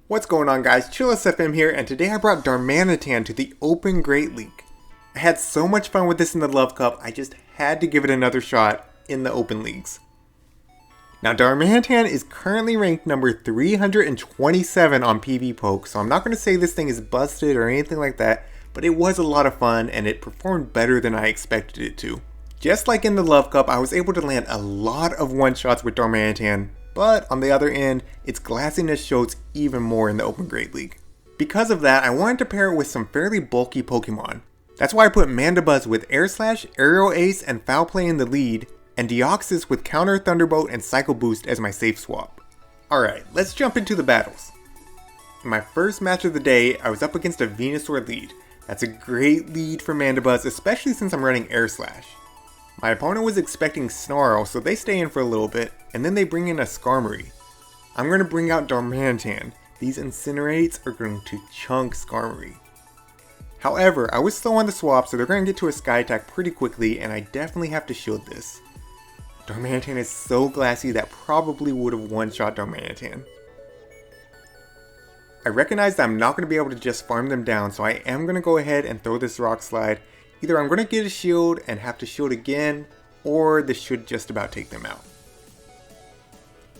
What's going on, guys? ChillSFM here, and today I brought Darmanitan to the Open Great League. I had so much fun with this in the Love Cup, I just had to give it another shot in the Open Leagues. Now, Darmanitan is currently ranked number 327 on PvPoke, so I'm not going to say this thing is busted or anything like that, but it was a lot of fun and it performed better than I expected it to. Just like in the Love Cup, I was able to land a lot of one-shots with Darmanitan, but on the other end, its glassiness shows even more in the Open Great League. Because of that, I wanted to pair it with some fairly bulky Pokemon. That's why I put Mandibuzz with Air Slash, Aerial Ace, and Foul Play in the lead, and Deoxys with Counter, Thunderbolt, and Cycle Boost as my safe swap. Alright, let's jump into the battles. In my first match of the day, I was up against a Venusaur lead. That's a great lead for Mandibuzz, especially since I'm running Air Slash. My opponent was expecting Snarl, so they stay in for a little bit, and then they bring in a Skarmory. I'm going to bring out Darmanitan. These Incinerates are going to chunk Skarmory. However, I was slow on the swap, so they're going to get to a Sky Attack pretty quickly, and I definitely have to shield this. Darmanitan is so glassy that probably would have one-shot Darmanitan. I recognize that I'm not going to be able to just farm them down, so I am going to go ahead and throw this Rock Slide. Either I'm going to get a shield and have to shield again, or this should just about take them out.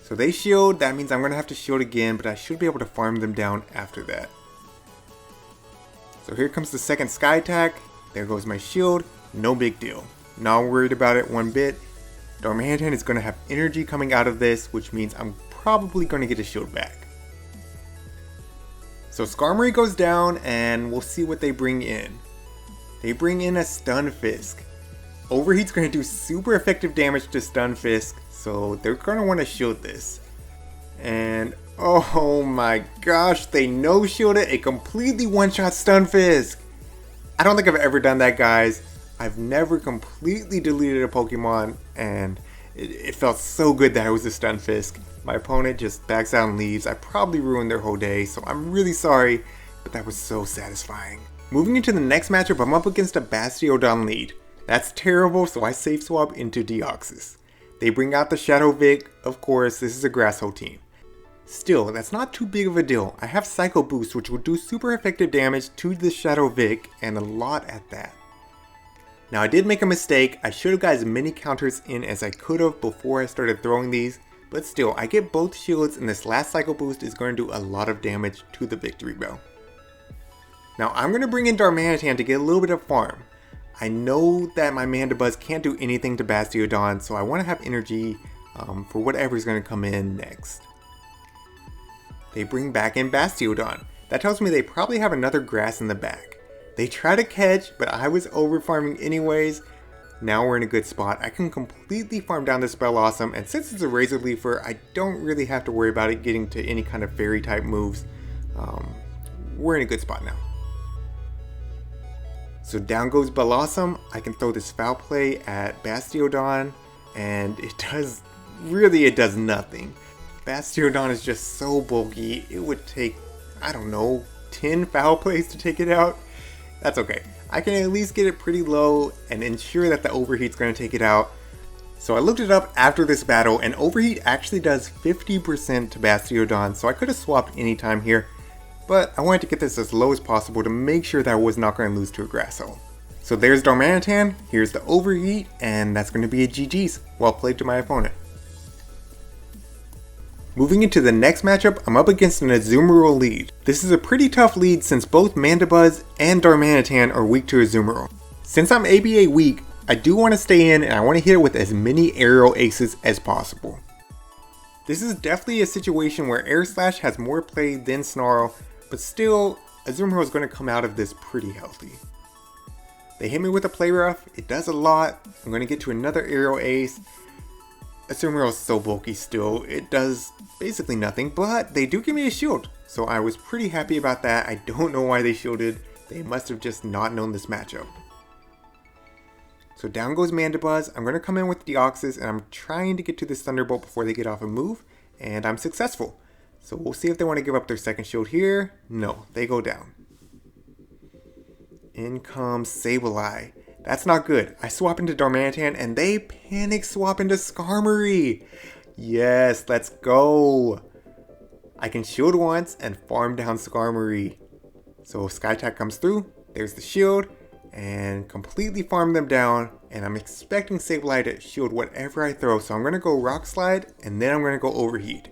So they shield, that means I'm going to have to shield again, but I should be able to farm them down after that. So here comes the second Sky Attack, there goes my shield, no big deal. Not worried about it one bit. Darmanitan is going to have energy coming out of this, which means I'm probably going to get a shield back. So Skarmory goes down, and we'll see what they bring in. They bring in a Stunfisk. Overheat's going to do super effective damage to Stunfisk, so they're going to want to shield this. And oh my gosh, they no-shielded a completely one-shot Stunfisk! I don't think I've ever done that, guys. I've never completely deleted a Pokemon, and it felt so good that it was a Stunfisk. My opponent just backs out and leaves. I probably ruined their whole day, so I'm really sorry, but that was so satisfying. Moving into the next matchup, I'm up against a Bastiodon lead. That's terrible, so I safe swap into Deoxys. They bring out the Shadow Vic, of course, this is a Grass Hoe team. Still, that's not too big of a deal. I have Cycle Boost, which will do super effective damage to the Shadow Vic, and a lot at that. Now I did make a mistake, I should have got as many counters in as I could have before I started throwing these, but still, I get both shields and this last Cycle Boost is going to do a lot of damage to the Victory Bell. Now I'm going to bring in Darmanitan to get a little bit of farm. I know that my Mandibuzz can't do anything to Bastiodon, so I want to have energy for whatever's going to come in next. They bring back in Bastiodon. That tells me they probably have another grass in the back. They try to catch, but I was over farming anyways. Now we're in a good spot. I can completely farm down this Bellossom, and since it's a Razor Leafer, I don't really have to worry about it getting to any kind of fairy type moves. We're in a good spot now. So down goes Bellossom. I can throw this Foul Play at Bastiodon, and it does nothing. Bastiodon is just so bulky, it would take, I don't know, 10 Foul Plays to take it out. That's okay. I can at least get it pretty low and ensure that the Overheat's going to take it out. So I looked it up after this battle, and Overheat actually does 50% to Bastiodon, so I could have swapped anytime here. But I wanted to get this as low as possible to make sure that I was not going to lose to a Grass Hoe. So there's Darmanitan, here's the Overheat, and that's going to be a GG's. Well played to my opponent. Moving into the next matchup, I'm up against an Azumarill lead. This is a pretty tough lead since both Mandibuzz and Darmanitan are weak to Azumarill. Since I'm ABA weak, I do want to stay in and I want to hit it with as many aerial aces as possible. This is definitely a situation where Air Slash has more play than Snarl, but still, Azumarill is going to come out of this pretty healthy. They hit me with a Play Rough, it does a lot. I'm going to get to another aerial ace. Azumarill is so bulky still, it does basically nothing, but they do give me a shield. So I was pretty happy about that. I don't know why they shielded. They must have just not known this matchup. So down goes Mandibuzz. I'm going to come in with Deoxys, and I'm trying to get to this Thunderbolt before they get off a move, and I'm successful. So we'll see if they want to give up their second shield here. No, they go down. In comes Sableye. That's not good. I swap into Darmanitan and they panic swap into Skarmory. Yes, let's go. I can shield once and farm down Skarmory. So Sky Attack comes through, there's the shield, and completely farm them down. And I'm expecting Sableye to shield whatever I throw, so I'm going to go Rock Slide, and then I'm going to go Overheat.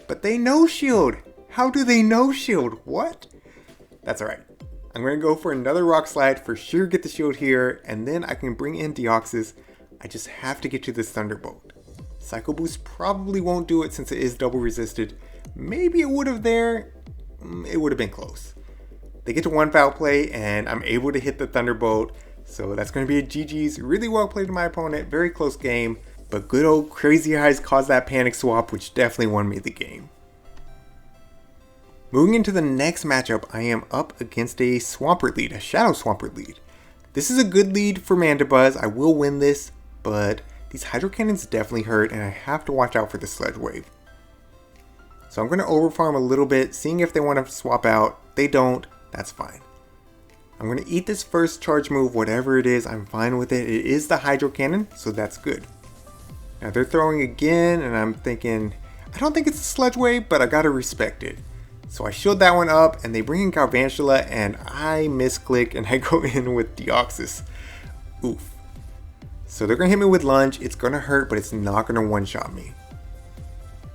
But they no shield! How do they no shield? What? That's alright. I'm going to go for another Rock Slide, for sure get the shield here, and then I can bring in Deoxys. I just have to get to this Thunderbolt. Psycho Boost probably won't do it since it is double resisted. Maybe it would have there. It would have been close. They get to one foul play, and I'm able to hit the Thunderbolt. So that's going to be a GG's. Really well played to my opponent. Very close game. But good old Crazy Eyes caused that panic swap, which definitely won me the game. Moving into the next matchup, I am up against a Swampert lead, a Shadow Swampert lead. This is a good lead for Mandibuzz. I will win this, but these Hydro Cannons definitely hurt, and I have to watch out for the Sludge Wave. So I'm going to overfarm a little bit, seeing if they want to swap out. They don't, that's fine. I'm going to eat this first charge move, whatever it is, I'm fine with it. It is the Hydro Cannon, so that's good. Now they're throwing again, and I'm thinking, I don't think it's a Sludge Wave, but I gotta respect it. So I shield that one up, and they bring in Galvantula, and I misclick, and I go in with Deoxys. Oof. So they're gonna hit me with Lunge. It's gonna hurt, but it's not gonna one-shot me.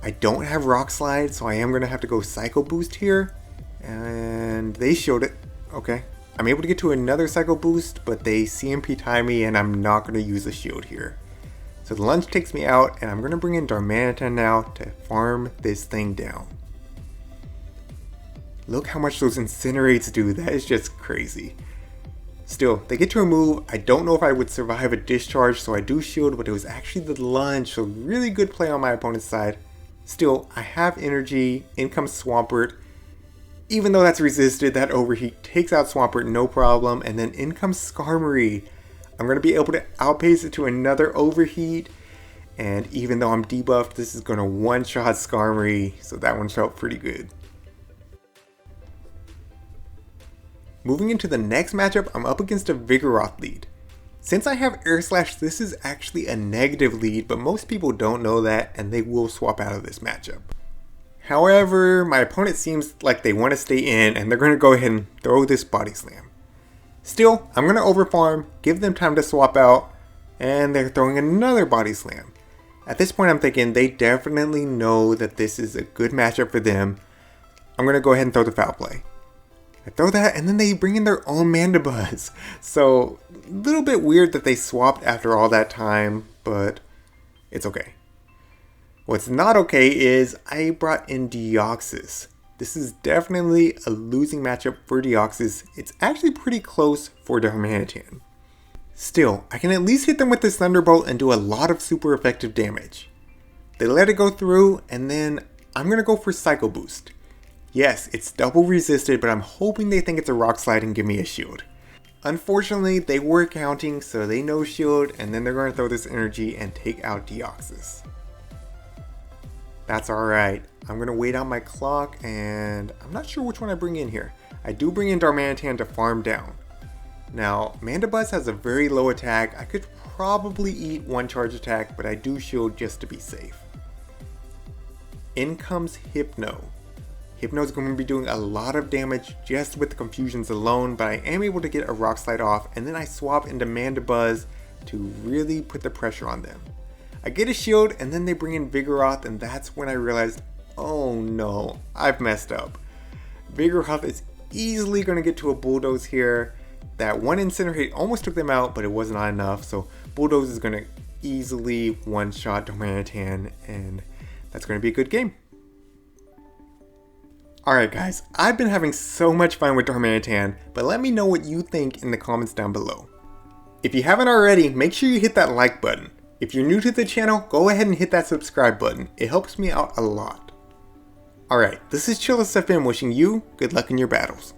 I don't have Rock Slide, so I am gonna have to go Psycho Boost here. And they shield it. Okay. I'm able to get to another Psycho Boost, but they CMP tie me, and I'm not gonna use the shield here. So the Lunge takes me out, and I'm gonna bring in Darmanitan now to farm this thing down. Look how much those Incinerates do, that is just crazy. Still, they get to a move. I don't know if I would survive a discharge, so I do shield, but it was actually the Lunge, so really good play on my opponent's side. Still, I have energy, in comes Swampert. Even though that's resisted, that Overheat takes out Swampert, no problem, and then in comes Skarmory. I'm going to be able to outpace it to another Overheat, and even though I'm debuffed, this is going to one-shot Skarmory, so that one felt pretty good. Moving into the next matchup, I'm up against a Vigoroth lead. Since I have Air Slash, this is actually a negative lead, but most people don't know that, and they will swap out of this matchup. However, my opponent seems like they want to stay in, and they're going to go ahead and throw this Body Slam. Still, I'm going to overfarm, give them time to swap out, and they're throwing another Body Slam. At this point, I'm thinking they definitely know that this is a good matchup for them. I'm going to go ahead and throw the foul play. I throw that, and then they bring in their own Mandibuzz. So, a little bit weird that they swapped after all that time, but it's okay. What's not okay is I brought in Deoxys. This is definitely a losing matchup for Deoxys. It's actually pretty close for Darmanitan. Still, I can at least hit them with this Thunderbolt and do a lot of super effective damage. They let it go through, and then I'm going to go for Psycho Boost. Yes, it's double resisted, but I'm hoping they think it's a Rock Slide and give me a shield. Unfortunately, they were counting, so they no shield, and then they're going to throw this energy and take out Deoxys. That's alright. I'm going to wait on my clock, and I'm not sure which one I bring in here. I do bring in Darmanitan to farm down. Now, Mandibuzz has a very low attack. I could probably eat one charge attack, but I do shield just to be safe. In comes Hypno. Hypno is going to be doing a lot of damage just with the confusions alone, but I am able to get a Rock Slide off, and then I swap into Mandibuzz to really put the pressure on them. I get a shield, and then they bring in Vigoroth, and that's when I realized, oh no, I've messed up. Vigoroth is easily going to get to a Bulldoze here. That one Incinerate almost took them out, but it was not enough, so Bulldoze is going to easily one-shot Darmanitan, and that's going to be a good game. Alright guys, I've been having so much fun with Darmanitan, but let me know what you think in the comments down below. If you haven't already, make sure you hit that like button. If you're new to the channel, go ahead and hit that subscribe button. It helps me out a lot. Alright, this is ChillisFM wishing you good luck in your battles.